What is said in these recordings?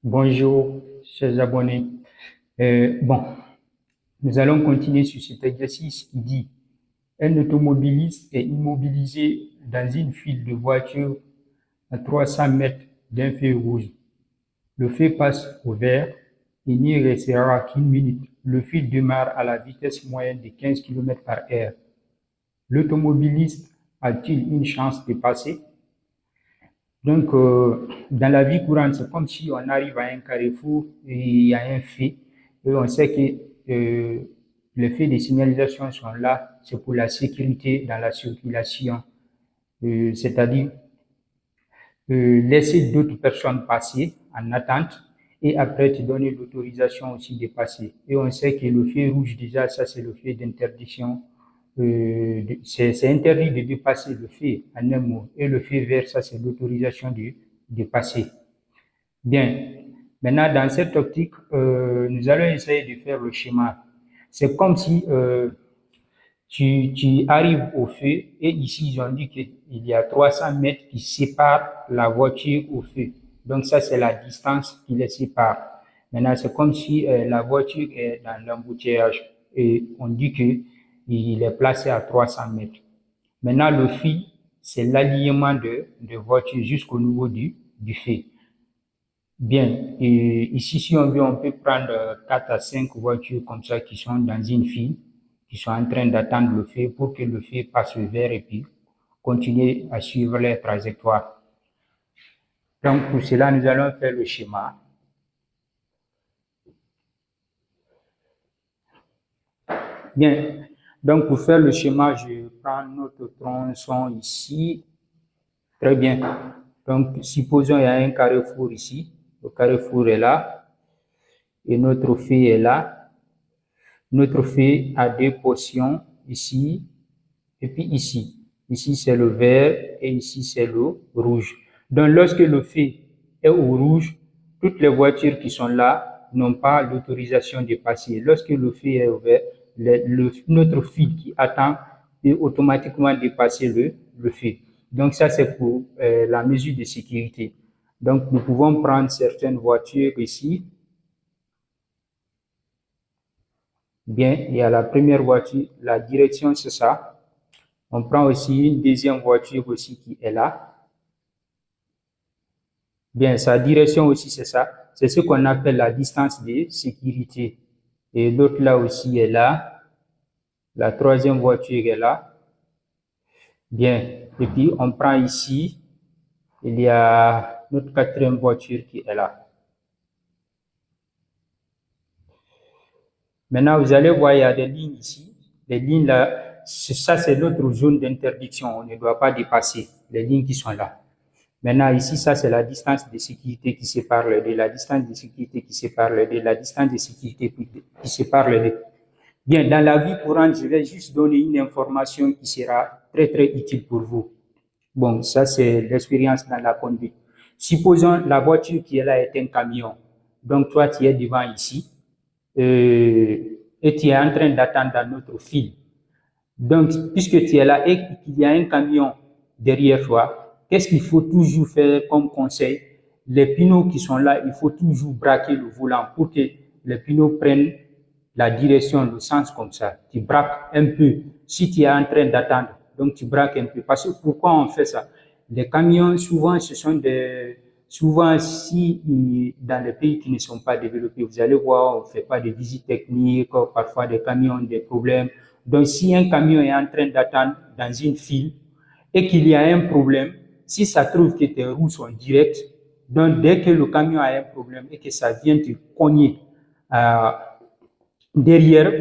Bonjour, chers abonnés. Bon, nous allons continuer sur cet exercice qui dit un automobiliste est immobilisé dans une file de voitures à 300 mètres d'un feu rouge. Le feu passe au vert et n'y restera qu'une minute. Le fil démarre à la vitesse moyenne de 15 km par heure. L'automobiliste a-t-il une chance de passer? Donc, dans la vie courante, c'est comme si on arrive à un carrefour et il y a un feu. Et on sait que les feux de signalisation sont là, c'est pour la sécurité dans la circulation. C'est-à-dire laisser d'autres personnes passer en attente et après te donner l'autorisation aussi de passer. Et on sait que le feu rouge, déjà, ça c'est le feu d'interdiction. C'est interdit de dépasser le feu en un mot. Et le feu vert, ça c'est l'autorisation de passer. Bien. Maintenant, dans cette optique, nous allons essayer de faire le schéma. C'est comme si tu arrives au feu et ici, ils ont dit qu'il y a 300 mètres qui séparent la voiture au feu. Donc ça, c'est la distance qui les sépare. Maintenant, c'est comme si la voiture est dans l'embouteillage et on dit qu'il est placé à 300 mètres. Maintenant, le fil, c'est l'alignement de voitures jusqu'au niveau du feu. Bien, et ici, si on veut, on peut prendre 4 à 5 voitures comme ça qui sont dans une file, qui sont en train d'attendre le feu pour que le feu passe au vert et puis continuer à suivre leur trajectoire. Donc, pour cela, nous allons faire le schéma. Bien, donc pour faire le schéma, je prends notre tronçon ici. Très bien. Donc, supposons qu'il y a un carrefour ici. Le carrefour est là. Et notre feu est là. Notre feu a deux portions ici et puis ici. Ici, c'est le vert et ici, c'est le rouge. Donc, lorsque le feu est au rouge, toutes les voitures qui sont là n'ont pas l'autorisation de passer. Lorsque le feu est au vert, notre fil qui attend peut automatiquement dépasser le feu. Donc, ça, c'est pour la mesure de sécurité. Donc, nous pouvons prendre certaines voitures ici. Bien, il y a la première voiture, la direction, c'est ça. On prend aussi une deuxième voiture aussi qui est là. Bien, sa direction aussi, c'est ça. C'est ce qu'on appelle la distance de sécurité. Et l'autre là aussi est là. La troisième voiture est là. Bien, et puis on prend ici, il y a notre quatrième voiture qui est là. Maintenant, vous allez voir, il y a des lignes ici. Les lignes là, ça c'est notre zone d'interdiction. On ne doit pas dépasser les lignes qui sont là. Maintenant, ici, ça c'est la distance de sécurité qui sépare les deux, la distance de sécurité qui sépare les deux, la distance de sécurité qui sépare les deux. Bien, dans la vie courante, je vais juste donner une information qui sera très très utile pour vous. Bon, ça c'est l'expérience dans la conduite. Supposons la voiture qui est là est un camion. Donc toi, tu es devant ici et tu es en train d'attendre dans notre fil. Donc, puisque tu es là et qu'il y a un camion derrière toi, qu'est-ce qu'il faut toujours faire comme conseil? Les pneus qui sont là, il faut toujours braquer le volant pour que les pneus prennent la direction, le sens comme ça. Tu braques un peu. Si tu es en train d'attendre, donc tu braques un peu. Parce que pourquoi on fait ça? Les camions, souvent, ce sont des... Souvent, si dans les pays qui ne sont pas développés, vous allez voir, on ne fait pas de visite technique, parfois des camions ont des problèmes. Donc, si un camion est en train d'attendre dans une file et qu'il y a un problème, si ça trouve que tes roues sont directes, donc dès que le camion a un problème et que ça vient te cogner derrière,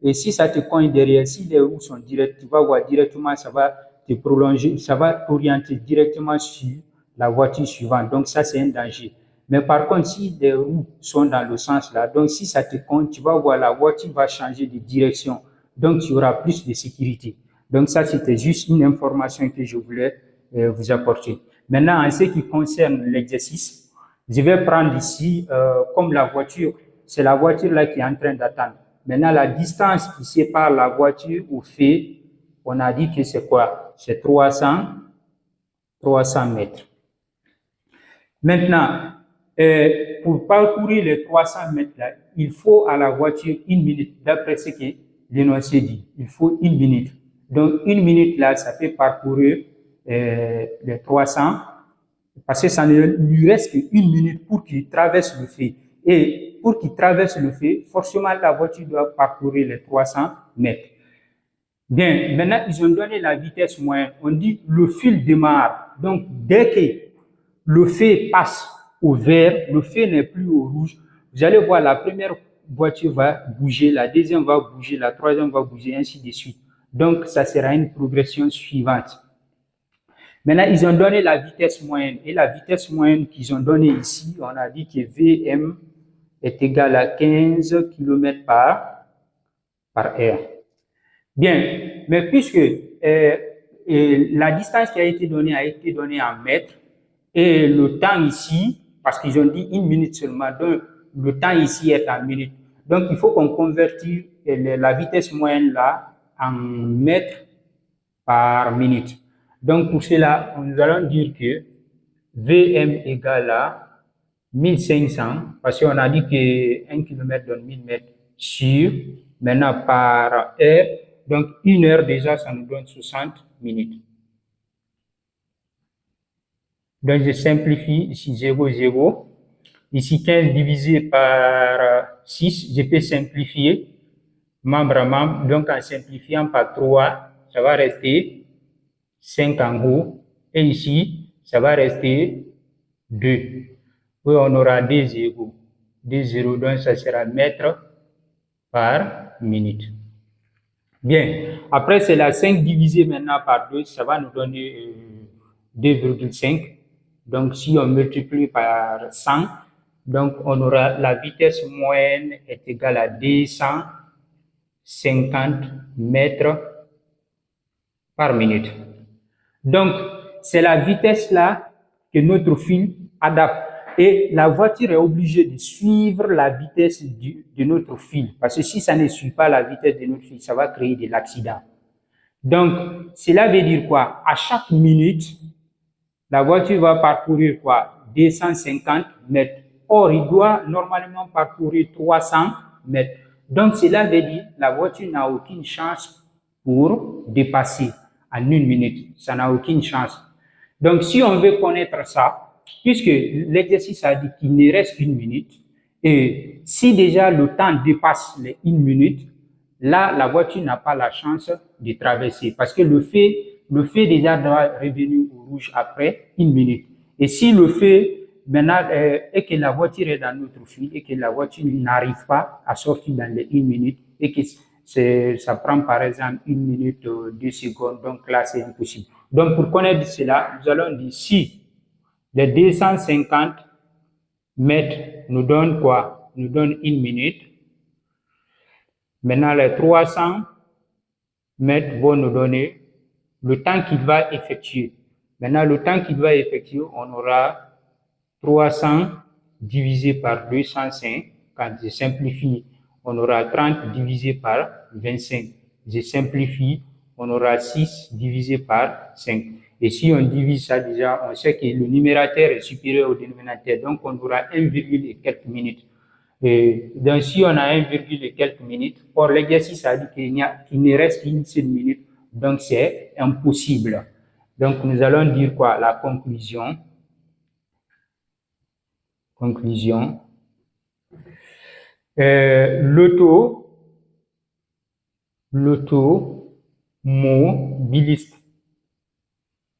et si ça te cogne derrière, si les roues sont directes, tu vas voir directement, ça va te prolonger, ça va t'orienter directement sur la voiture suivante. Donc ça, c'est un danger. Mais par contre, si les roues sont dans le sens là, donc si ça te cogne, tu vas voir la voiture va changer de direction. Donc tu auras plus de sécurité. Donc ça, c'était juste une information que je voulais vous apporter. Maintenant, en ce qui concerne l'exercice, je vais prendre ici, comme la voiture, c'est la voiture là qui est en train d'attendre. Maintenant, la distance qui sépare la voiture au feu, on a dit que c'est quoi? C'est 300 mètres. Maintenant, pour parcourir les 300 mètres là, il faut à la voiture 1 minute, d'après ce que l'énoncé dit. Il faut 1 minute. Donc, 1 minute là, ça fait parcourir les 300, parce que ça ne lui reste qu'1 minute pour qu'il traverse le fait. Et pour qu'il traverse le fait, forcément, la voiture doit parcourir les 300 mètres. Bien, maintenant, ils ont donné la vitesse moyenne. On dit le fil démarre. Donc, dès que le fait passe au vert, le fait n'est plus au rouge, vous allez voir la première voiture va bouger, la deuxième va bouger, la troisième va bouger, ainsi de suite. Donc, ça sera une progression suivante. Maintenant, ils ont donné la vitesse moyenne. Et la vitesse moyenne qu'ils ont donnée ici, on a dit que Vm est égal à 15 km par heure. Bien, mais puisque la distance qui a été donnée en mètres, et le temps ici, parce qu'ils ont dit 1 minute seulement, donc le temps ici est en minutes. Donc, il faut qu'on convertisse la vitesse moyenne là en mètres par minute. Donc, pour cela, nous allons dire que Vm égale à 1500, parce qu'on a dit que 1 km donne 1000 mètres sur, maintenant par heure. Donc, 1 heure déjà, ça nous donne 60 minutes. Donc, je simplifie ici 0, 0. Ici, 15 divisé par 6, je peux simplifier membre à membre. Donc, en simplifiant par 3, ça va rester 5 en haut. Et ici, ça va rester 2. Oui, on aura 2 zéros. 2 zéros, donc ça sera mètre par minute. Bien, après c'est la 5 divisé maintenant par 2, ça va nous donner 2,5. Donc si on multiplie par 100, donc on aura la vitesse moyenne est égale à 250 mètres par minute. Donc c'est la vitesse là que notre fil adapte. Et la voiture est obligée de suivre la vitesse de notre fil. Parce que si ça ne suit pas la vitesse de notre fil, ça va créer de l'accident. Donc, cela veut dire quoi? À chaque minute, la voiture va parcourir quoi? 250 mètres. Or, il doit normalement parcourir 300 mètres. Donc, cela veut dire que la voiture n'a aucune chance pour dépasser en 1 minute. Ça n'a aucune chance. Donc, si on veut connaître ça, puisque l'exercice a dit qu'il ne reste qu'1 minute, et si déjà le temps dépasse les 1 minute, là, la voiture n'a pas la chance de traverser, parce que le fait déjà doit revenir au rouge après 1 minute. Et si le fait maintenant est que la voiture est dans notre fil et que la voiture n'arrive pas à sortir dans les 1 minute et que ça prend par exemple 1 minute 2 secondes, donc là c'est impossible. Donc pour connaître cela, nous allons dire si les 250 mètres nous donnent quoi? Nous donnent 1 minute. Maintenant, les 300 mètres vont nous donner le temps qu'il va effectuer. Maintenant, le temps qu'il va effectuer, on aura 300 divisé par 205. Quand je simplifie, on aura 30 divisé par 25. Je simplifie, on aura 6 divisé par 5. Et si on divise ça déjà, on sait que le numérateur est supérieur au dénominateur. Donc, on aura 1, et quelques minutes. Et donc, si on a 1, et quelques minutes, or l'exercice a dit qu'il ne reste qu'une seule minute. Donc, c'est impossible. Donc, nous allons dire quoi? La conclusion.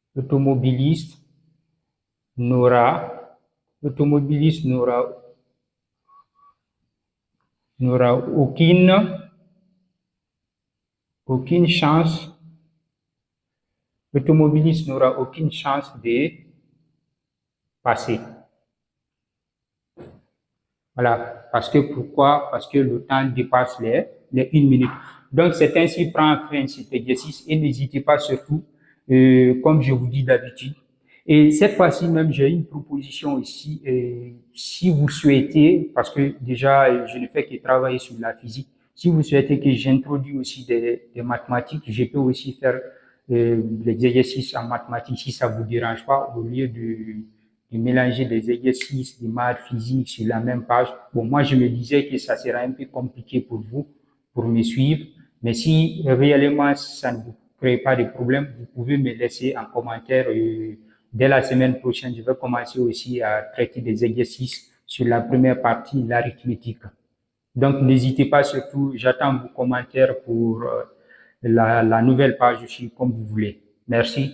L'automobiliste n'aura aucune chance. L'automobiliste n'aura aucune chance de passer. Voilà. Parce que pourquoi? Parce que le temps dépasse les 1 minute. Donc, c'est ainsi prend fin cet exercice et n'hésitez pas surtout, comme je vous dis d'habitude. Et cette fois-ci même, j'ai une proposition ici. Si vous souhaitez, parce que déjà, je ne fais que travailler sur la physique, si vous souhaitez que j'introduise aussi des mathématiques, je peux aussi faire les exercices en mathématiques si ça vous dérange pas, au lieu de mélanger des exercices de maths, physique sur la même page. Bon, moi, je me disais que ça sera un peu compliqué pour vous, pour me suivre. Mais si réellement ça ne vous crée pas de problème, vous pouvez me laisser en commentaire. Dès la semaine prochaine, je vais commencer aussi à traiter des exercices sur la première partie, l'arithmétique. Donc, n'hésitez pas surtout, j'attends vos commentaires pour la nouvelle page aussi, comme vous voulez. Merci.